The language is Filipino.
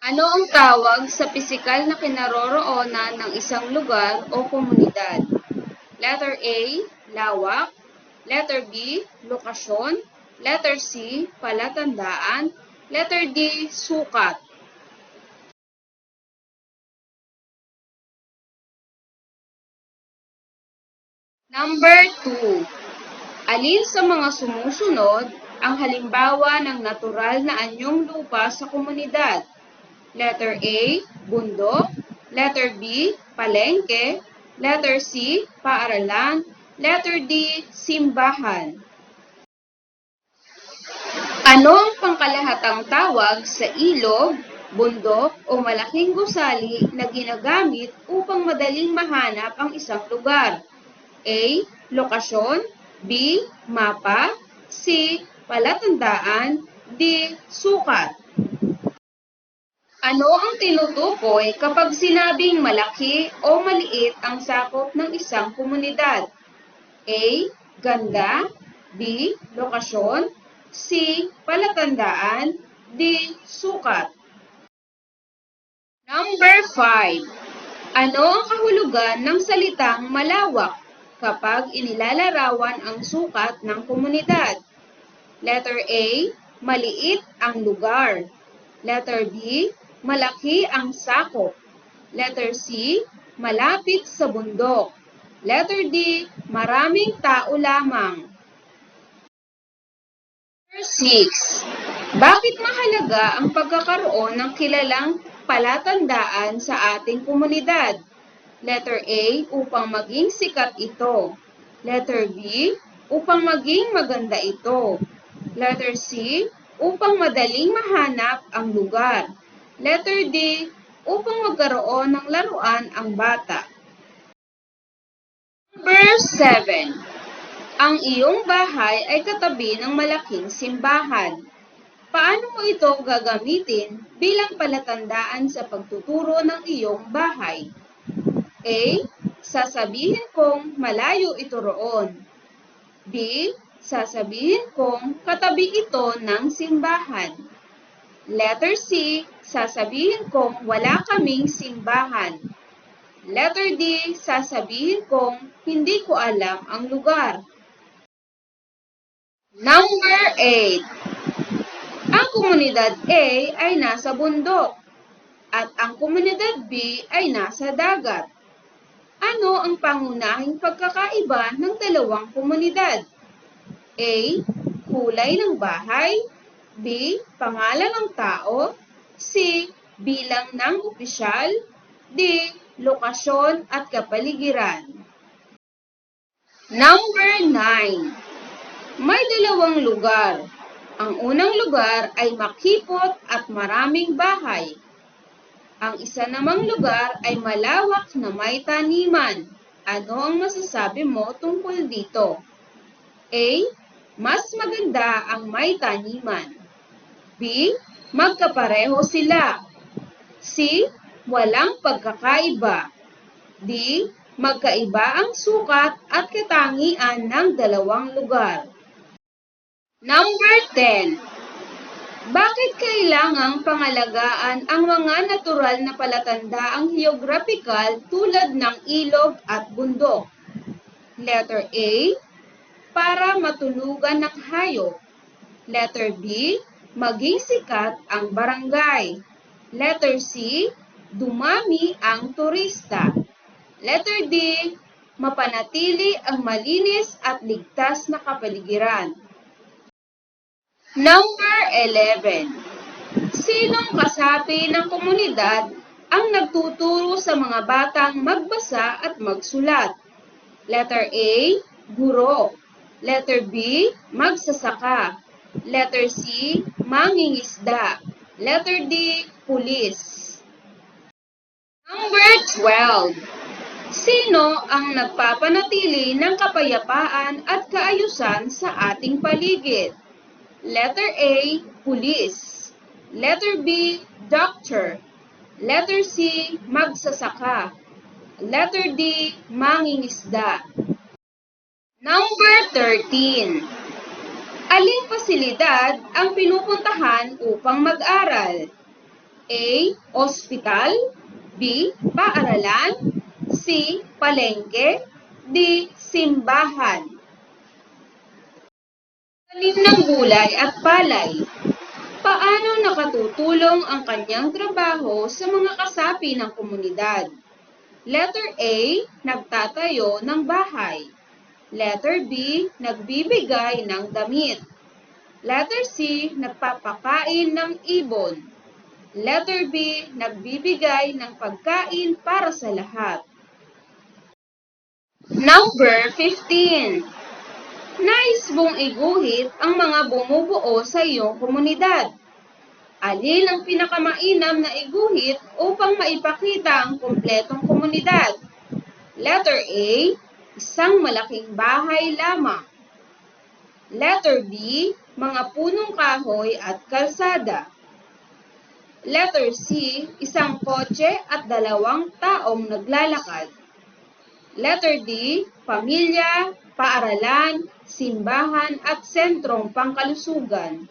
Ano ang tawag sa pisikal na kinaroroonan ng isang lugar o komunidad? Letter A, lawak. Letter B, lokasyon. Letter C, palatandaan. Letter D, sukat. Number 2. Alin sa mga sumusunod ang halimbawa ng natural na anyong lupa sa komunidad? Letter A, bundok. Letter B, palengke. Letter C, paaralan. Letter D, simbahan. Ano ang pangkalahatang tawag sa ilog, bundok o malaking gusali na ginagamit upang madaling mahanap ang isang lugar? A, lokasyon. B, mapa. C, palatandaan. D, sukat. Ano ang tinutukoy kapag sinabing malaki o maliit ang sakop ng isang komunidad? A, ganda. B, lokasyon. C, palatandaan. D, sukat. Number 5. Ano ang kahulugan ng salitang malawak kapag inilalarawan ang sukat ng komunidad? Letter A, maliit ang lugar. Letter B, malaki ang sakop. Letter C, malapit sa bundok. Letter D, maraming tao lamang. Number 6. Bakit mahalaga ang pagkakaroon ng kilalang palatandaan sa ating komunidad? Letter A, upang maging sikat ito. Letter B, upang maging maganda ito. Letter C, upang madaling mahanap ang lugar. Letter D, upang magkaroon ng laruan ang bata. Number 7. Ang iyong bahay ay katabi ng malaking simbahan. Paano mo ito gagamitin bilang palatandaan sa pagtuturo ng iyong bahay? A, sasabihin kong malayo ito roon. B, sasabihin kong katabi ito ng simbahan. Letter C, sasabihin kong wala kaming simbahan. Letter D, sasabihin kong hindi ko alam ang lugar. Number 8. Ang komunidad A ay nasa bundok at ang komunidad B ay nasa dagat. Ano ang pangunahing pagkakaiba ng dalawang komunidad? A, kulay ng bahay. B, pangalan ng tao. C, bilang ng opisyal. D, lokasyon at kapaligiran. Number 9. May dalawang lugar. Ang unang lugar ay makipot at maraming bahay. Ang isa namang lugar ay malawak na may taniman. Ano ang masasabi mo tungkol dito? A, mas maganda ang may taniman. B, magkapareho sila. C, walang pagkakaiba. D, magkaiba ang sukat at katangian ng dalawang lugar. Number 10. Bakit kailangang pangalagaan ang mga natural na palatandaang geographical tulad ng ilog at bundok? Letter A, para matulugan ng hayop. Letter B, maging sikat ang barangay. Letter C, dumami ang turista. Letter D, mapanatili ang malinis at ligtas na kapaligiran. Number 11. Sinong kasapi ng komunidad ang nagtuturo sa mga batang magbasa at magsulat? Letter A, guro. Letter B, magsasaka. Letter C, mangingisda. Letter D, pulis. Number 12. Sino ang nagpapanatili ng kapayapaan at kaayusan sa ating paligid? Letter A, pulis. Letter B, doctor. Letter C, magsasaka. Letter D, mangingisda. Number 13. Aling pasilidad ang pinupuntahan upang mag-aral? A. Ospital, B. Paaralan, C. Palengke, D. Simbahan. Tanim ng gulay at palay. Paano nakatutulong ang kanyang trabaho sa mga kasapi ng komunidad? Letter A. Nagtatayo ng bahay. Letter B. Nagbibigay ng damit. Letter C. Nagpapakain ng ibon. Letter B. Nagbibigay ng pagkain para sa lahat. Number 15. Nais mong iguhit ang mga bumubuo sa iyong komunidad. Alin ang pinakamainam na iguhit upang maipakita ang kumpletong komunidad? Letter A. Isang malaking bahay lamang. Letter B. Mga punong kahoy at kalsada. Letter C. Isang kotse at 2 taong naglalakad. Letter D. Pamilya, paaralan, simbahan at sentrong pangkalusugan.